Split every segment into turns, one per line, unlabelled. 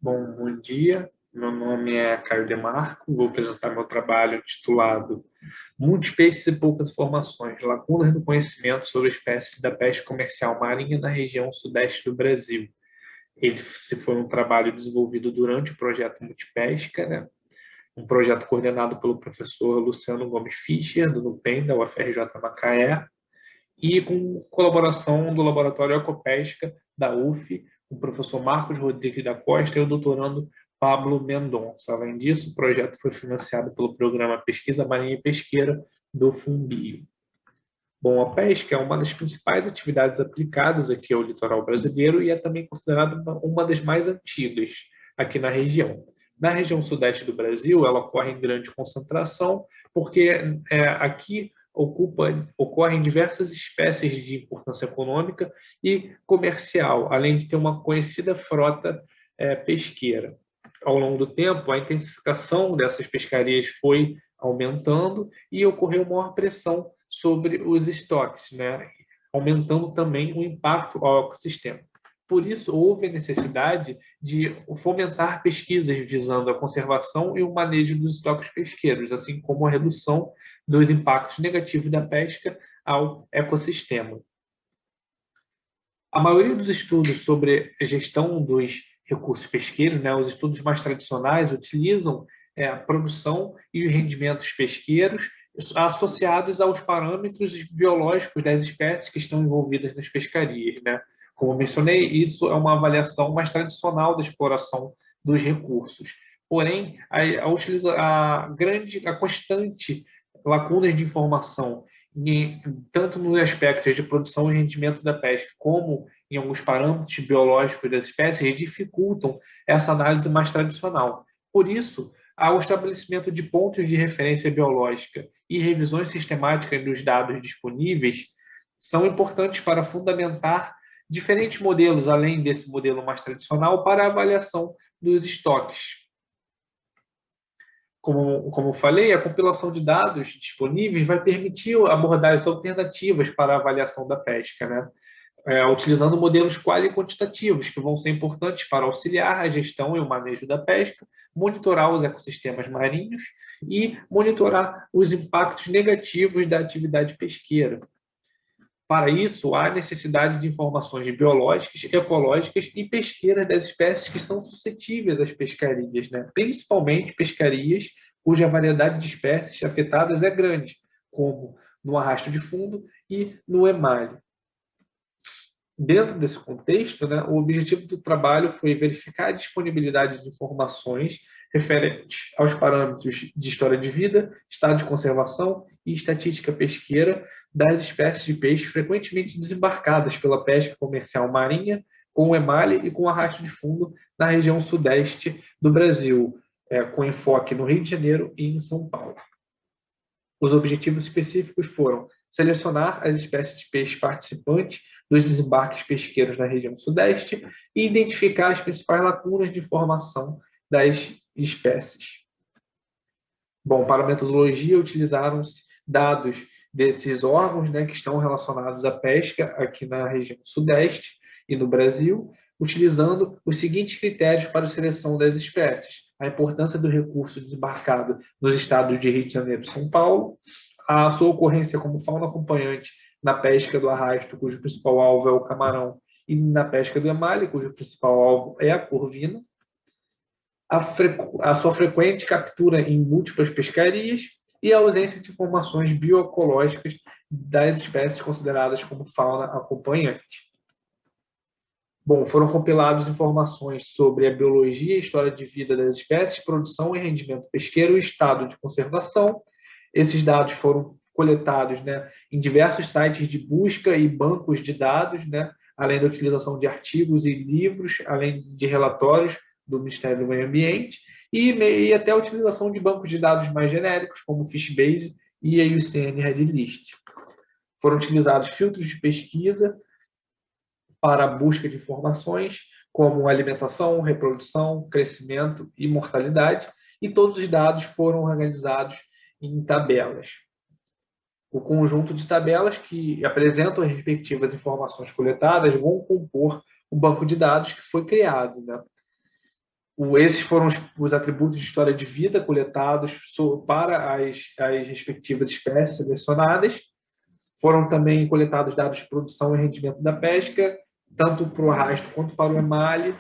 Bom dia. Meu nome é Caio Demarco. Vou apresentar meu trabalho intitulado Muitos peixes e poucas informações, lacunas no conhecimento sobre espécies da pesca comercial marinha na região sudeste do Brasil. Esse foi um trabalho desenvolvido durante o projeto Multipesca, né? Um projeto coordenado pelo professor Luciano Gomes Fischer, do NUPEM, da UFRJ Macaé, e com colaboração do Laboratório Ecopesca da UF, o professor Marcos Rodrigues da Costa e o doutorando Pablo Mendonça. Além disso, o projeto foi financiado pelo Programa Pesquisa Marinha e Pesqueira do Fumbio. Bom, a pesca é uma das principais atividades aplicadas aqui ao litoral brasileiro e é também considerada uma das mais antigas aqui na região. Na região sudeste do Brasil, ela ocorre em grande concentração, porque aqui ocorrem diversas espécies de importância econômica e comercial, além de ter uma conhecida frota pesqueira. Ao longo do tempo, a intensificação dessas pescarias foi aumentando e ocorreu maior pressão sobre os estoques, né? Aumentando também o impacto ao ecossistema. Por isso, houve a necessidade de fomentar pesquisas visando a conservação e o manejo dos estoques pesqueiros, assim como a redução dos impactos negativos da pesca ao ecossistema. A maioria dos estudos sobre a gestão dos recursos pesqueiros, né, os estudos mais tradicionais, utilizam a produção e os rendimentos pesqueiros associados aos parâmetros biológicos das espécies que estão envolvidas nas pescarias, né? Como eu mencionei, isso é uma avaliação mais tradicional da exploração dos recursos. Porém, a constante lacunas de informação tanto nos aspectos de produção e rendimento da pesca, como em alguns parâmetros biológicos das espécies, dificultam essa análise mais tradicional. Por isso, o estabelecimento de pontos de referência biológica e revisões sistemáticas dos dados disponíveis são importantes para fundamentar diferentes modelos, além desse modelo mais tradicional, para a avaliação dos estoques. Como eu falei, a compilação de dados disponíveis vai permitir abordagens alternativas para a avaliação da pesca, né? Utilizando modelos quali e quantitativos, que vão ser importantes para auxiliar a gestão e o manejo da pesca, monitorar os ecossistemas marinhos e monitorar os impactos negativos da atividade pesqueira. Para isso, há necessidade de informações biológicas, ecológicas e pesqueiras das espécies que são suscetíveis às pescarias, né? Principalmente pescarias cuja variedade de espécies afetadas é grande, como no arrasto de fundo e no emalhe. Dentro desse contexto, né, o objetivo do trabalho foi verificar a disponibilidade de informações referentes aos parâmetros de história de vida, estado de conservação e estatística pesqueira das espécies de peixe frequentemente desembarcadas pela pesca comercial marinha, com emalhe e com arrasto de fundo na região sudeste do Brasil, com enfoque no Rio de Janeiro e em São Paulo. Os objetivos específicos foram selecionar as espécies de peixe participantes dos desembarques pesqueiros na região sudeste e identificar as principais lacunas de informação das espécies. Bom, para a metodologia, utilizaram-se dados desses órgãos, né, que estão relacionados à pesca aqui na região sudeste e no Brasil, utilizando os seguintes critérios para a seleção das espécies: a importância do recurso desembarcado nos estados de Rio de Janeiro e São Paulo, a sua ocorrência como fauna acompanhante na pesca do arrasto, cujo principal alvo é o camarão, e na pesca do emalhe, cujo principal alvo é a corvina, a sua frequente captura em múltiplas pescarias e a ausência de informações bioecológicas das espécies consideradas como fauna acompanhante. Bom, foram compiladas informações sobre a biologia e história de vida das espécies, produção e rendimento pesqueiro e estado de conservação. Esses dados foram coletados, né, em diversos sites de busca e bancos de dados, né, além da utilização de artigos e livros, além de relatórios do Ministério do Meio Ambiente, e até a utilização de bancos de dados mais genéricos, como Fishbase e a IUCN Redlist. Foram utilizados filtros de pesquisa para a busca de informações, como alimentação, reprodução, crescimento e mortalidade, e todos os dados foram organizados em tabelas. O conjunto de tabelas que apresentam as respectivas informações coletadas vão compor o banco de dados que foi criado, né? Esses foram os atributos de história de vida coletados para as respectivas espécies selecionadas. Foram também coletados dados de produção e rendimento da pesca, tanto para o arrasto quanto para o emalhe,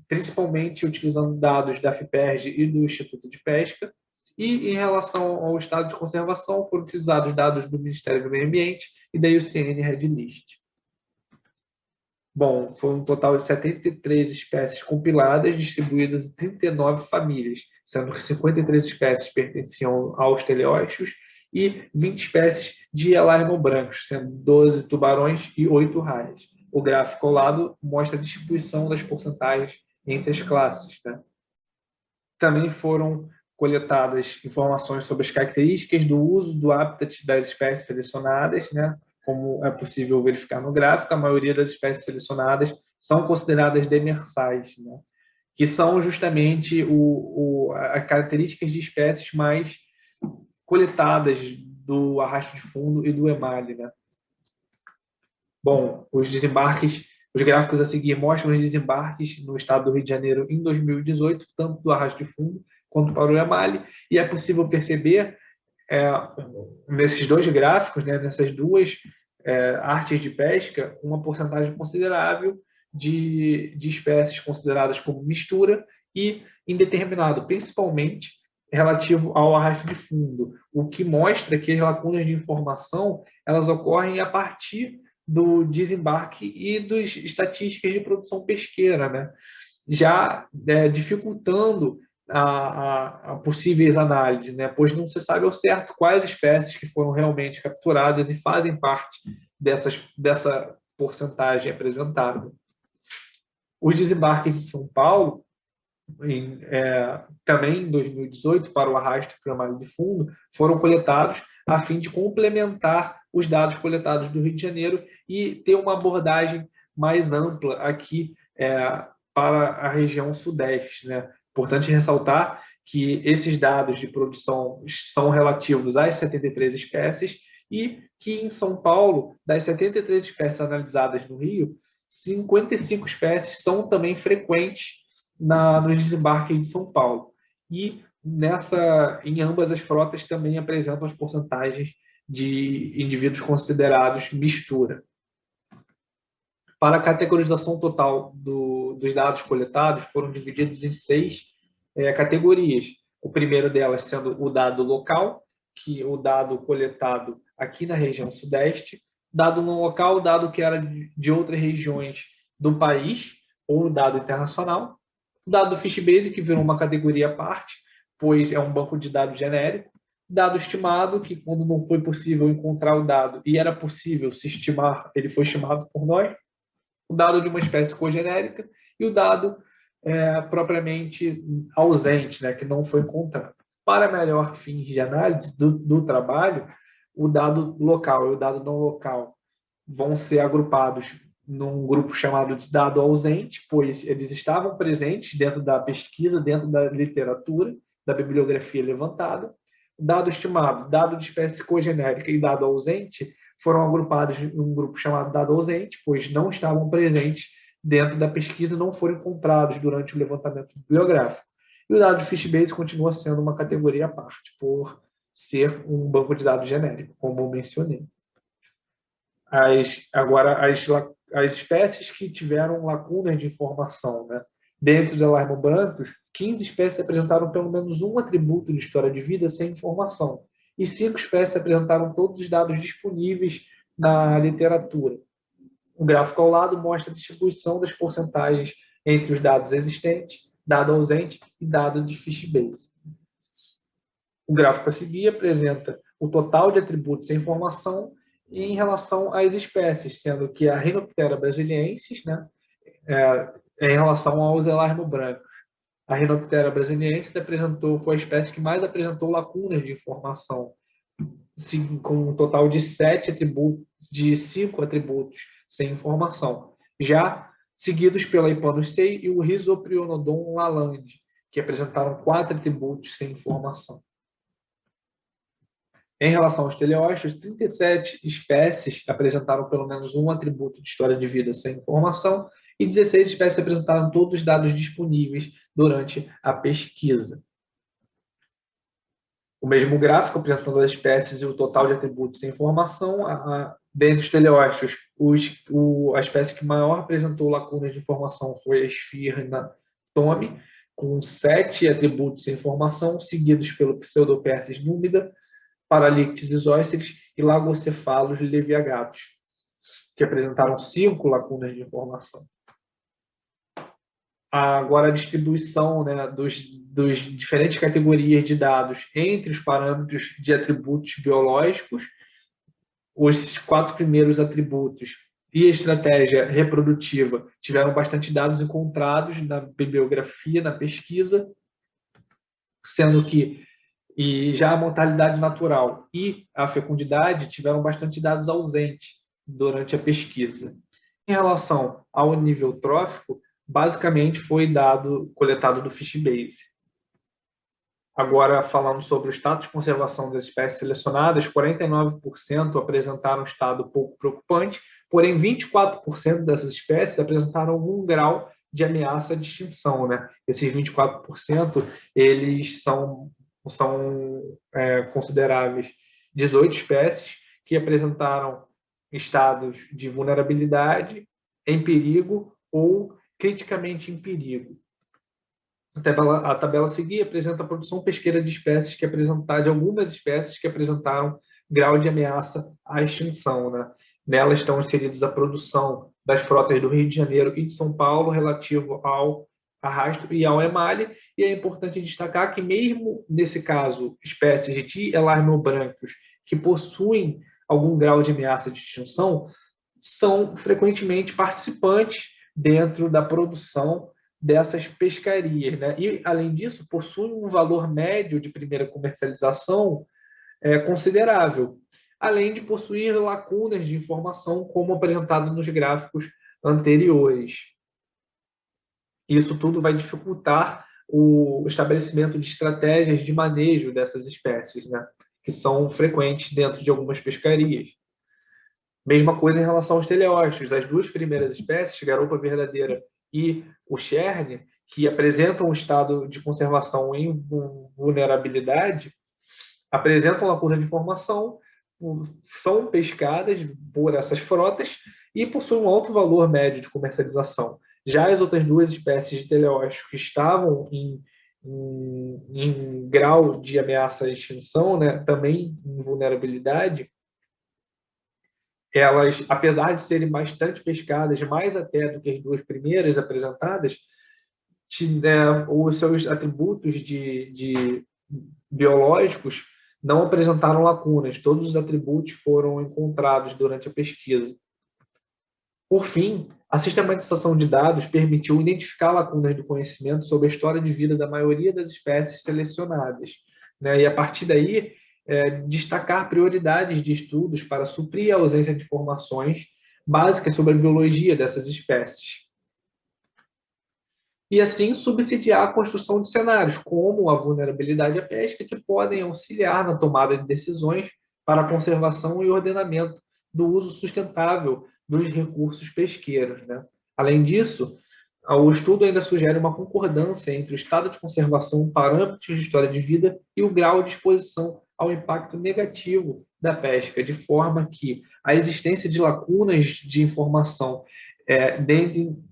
principalmente utilizando dados da FIPERJ e do Instituto de Pesca. E, em relação ao estado de conservação, foram utilizados dados do Ministério do Meio Ambiente e da IUCN Red List. Bom, foi um total de 73 espécies compiladas, distribuídas em 39 famílias, sendo que 53 espécies pertenciam aos teleósteos e 20 espécies de elarmobrancos, sendo 12 tubarões e 8 raias. O gráfico ao lado mostra a distribuição das porcentagens entre as classes, né? Também foram coletadas informações sobre as características do uso do habitat das espécies selecionadas, né? Como é possível verificar no gráfico, a maioria das espécies selecionadas são consideradas demersais, né? Que são justamente as características de espécies mais coletadas do arrasto de fundo e do emalhe, né? Bom, os gráficos a seguir mostram os desembarques no estado do Rio de Janeiro em 2018, tanto do arrasto de fundo quanto para o emalhe, e é possível perceber nesses dois gráficos, né, nessas duas artes de pesca, uma porcentagem considerável de espécies consideradas como mistura e indeterminado, principalmente relativo ao arrasto de fundo, o que mostra que as lacunas de informação elas ocorrem a partir do desembarque e das estatísticas de produção pesqueira, né? Já dificultando a possíveis análises, né? Pois não se sabe ao certo quais espécies que foram realmente capturadas e fazem parte dessa porcentagem apresentada. Os desembarques de São Paulo, também em 2018, para o arrasto para o emalhe de fundo, foram coletados a fim de complementar os dados coletados do Rio de Janeiro e ter uma abordagem mais ampla aqui para a região sudeste, né? Importante ressaltar que esses dados de produção são relativos às 73 espécies e que em São Paulo, das 73 espécies analisadas no Rio, 55 espécies são também frequentes no desembarque de São Paulo. E em ambas as frotas também apresentam as porcentagens de indivíduos considerados mistura. Para a categorização total dos dados coletados, foram divididos em 6 categorias. O primeiro delas sendo o dado local, que o dado coletado aqui na região sudeste, dado não local, dado que era de outras regiões do país, ou dado internacional, o dado Fishbase, que virou uma categoria à parte, pois é um banco de dados genérico, dado estimado, que quando não foi possível encontrar o dado e era possível se estimar, ele foi estimado por nós, o dado de uma espécie cogenérica e o dado propriamente ausente, né, que não foi encontrado. Para melhor fins de análise do trabalho, o dado local e o dado não local vão ser agrupados num grupo chamado de dado ausente, pois eles estavam presentes dentro da pesquisa, dentro da literatura, da bibliografia levantada. Dado estimado, dado de espécie cogenérica e dado ausente foram agrupados em um grupo chamado dado ausente, pois não estavam presentes dentro da pesquisa e não foram encontrados durante o levantamento bibliográfico. E o dado Fishbase continua sendo uma categoria à parte, por ser um banco de dados genérico, como eu mencionei. As espécies que tiveram lacunas de informação, né? Dentro dos elarmobrancos, 15 espécies apresentaram pelo menos um atributo de história de vida sem informação, e 5 espécies apresentaram todos os dados disponíveis na literatura. O gráfico ao lado mostra a distribuição das porcentagens entre os dados existentes, dado ausente e dado de Fishbase. O gráfico a seguir apresenta o total de atributos sem informação em relação às espécies, sendo que a Rhinoptera brasiliensis, né, em relação aos elarmobrancos. A Rhinoptera brasiliensis foi a espécie que mais apresentou lacunas de informação, com um total de 5 atributos sem informação, já seguidos pela Ipanucei e o Rhizoprionodon lalande, que apresentaram 4 atributos sem informação. Em relação aos teleósteos, 37 espécies apresentaram pelo menos um atributo de história de vida sem informação e 16 espécies apresentaram todos os dados disponíveis durante a pesquisa. O mesmo gráfico apresentando as espécies e o total de atributos em informação. Dentre os teleósteos, a espécie que maior apresentou lacunas de informação foi a Esphirna tome, com 7 atributos em informação, seguidos pelo Pseudopersis númida, Paralictes isósceles e Lagocefalos leviagatos, que apresentaram 5 lacunas de informação. Agora, a distribuição, né, dos diferentes categorias de dados entre os parâmetros de atributos biológicos, os 4 primeiros atributos e a estratégia reprodutiva tiveram bastante dados encontrados na bibliografia, na pesquisa, sendo que já a mortalidade natural e a fecundidade tiveram bastante dados ausentes durante a pesquisa. Em relação ao nível trófico, basicamente foi dado coletado do Fishbase. Agora, falando sobre o status de conservação das espécies selecionadas, 49% apresentaram um estado pouco preocupante, porém 24% dessas espécies apresentaram algum grau de ameaça de extinção, né? Esses 24%, eles são consideráveis 18 espécies que apresentaram estados de vulnerabilidade, em perigo ou criticamente em perigo. A tabela a seguir apresenta a produção pesqueira de algumas espécies que apresentaram grau de ameaça à extinção, né? Nela estão inseridos a produção das frotas do Rio de Janeiro e de São Paulo relativo ao arrasto e ao emalhe, e é importante destacar que mesmo nesse caso, espécies de elarnobrancos que possuem algum grau de ameaça de extinção são frequentemente participantes dentro da produção dessas pescarias, né? E, além disso, possuem um valor médio de primeira comercialização considerável, além de possuir lacunas de informação, como apresentado nos gráficos anteriores. Isso tudo vai dificultar o estabelecimento de estratégias de manejo dessas espécies, né? Que são frequentes dentro de algumas pescarias. Mesma coisa em relação aos teleósteos. As 2 primeiras espécies, garopa verdadeira e o cherne, que apresentam um estado de conservação em vulnerabilidade, apresentam lacuna de informação, são pescadas por essas frotas e possuem um alto valor médio de comercialização. Já as outras 2 espécies de teleósteos que estavam em grau de ameaça à extinção, né, também em vulnerabilidade, elas, apesar de serem bastante pescadas, mais até do que as 2 primeiras apresentadas, os seus atributos de biológicos não apresentaram lacunas. Todos os atributos foram encontrados durante a pesquisa. Por fim, a sistematização de dados permitiu identificar lacunas do conhecimento sobre a história de vida da maioria das espécies selecionadas, né? E, a partir daí, destacar prioridades de estudos para suprir a ausência de informações básicas sobre a biologia dessas espécies. E, assim, subsidiar a construção de cenários, como a vulnerabilidade à pesca, que podem auxiliar na tomada de decisões para a conservação e ordenamento do uso sustentável dos recursos pesqueiros, né? Além disso, o estudo ainda sugere uma concordância entre o estado de conservação, parâmetros de história de vida e o grau de exposição ao impacto negativo da pesca, de forma que a existência de lacunas de informação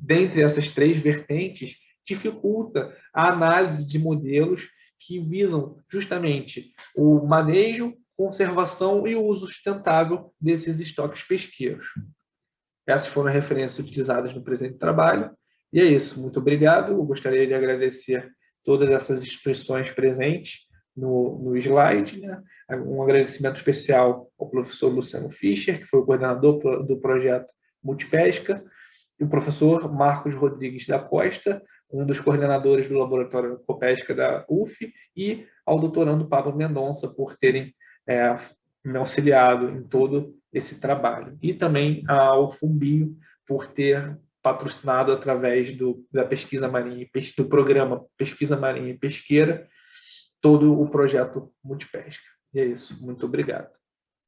dentre essas 3 vertentes dificulta a análise de modelos que visam justamente o manejo, conservação e o uso sustentável desses estoques pesqueiros. Essas foram as referências utilizadas no presente trabalho. E é isso. Muito obrigado. Eu gostaria de agradecer todas essas instituições presentes no slide, né? Um agradecimento especial ao professor Luciano Fischer, que foi o coordenador do projeto Multipesca, e o professor Marcos Rodrigues da Costa, um dos coordenadores do Laboratório Copesca da UF, e ao doutorando Pablo Mendonça por terem me auxiliado em todo esse trabalho. E também ao FUNBio por ter patrocinado através da pesquisa marinha, do programa Pesquisa Marinha e Pesqueira, todo o projeto Multipesca. E é isso. Muito obrigado.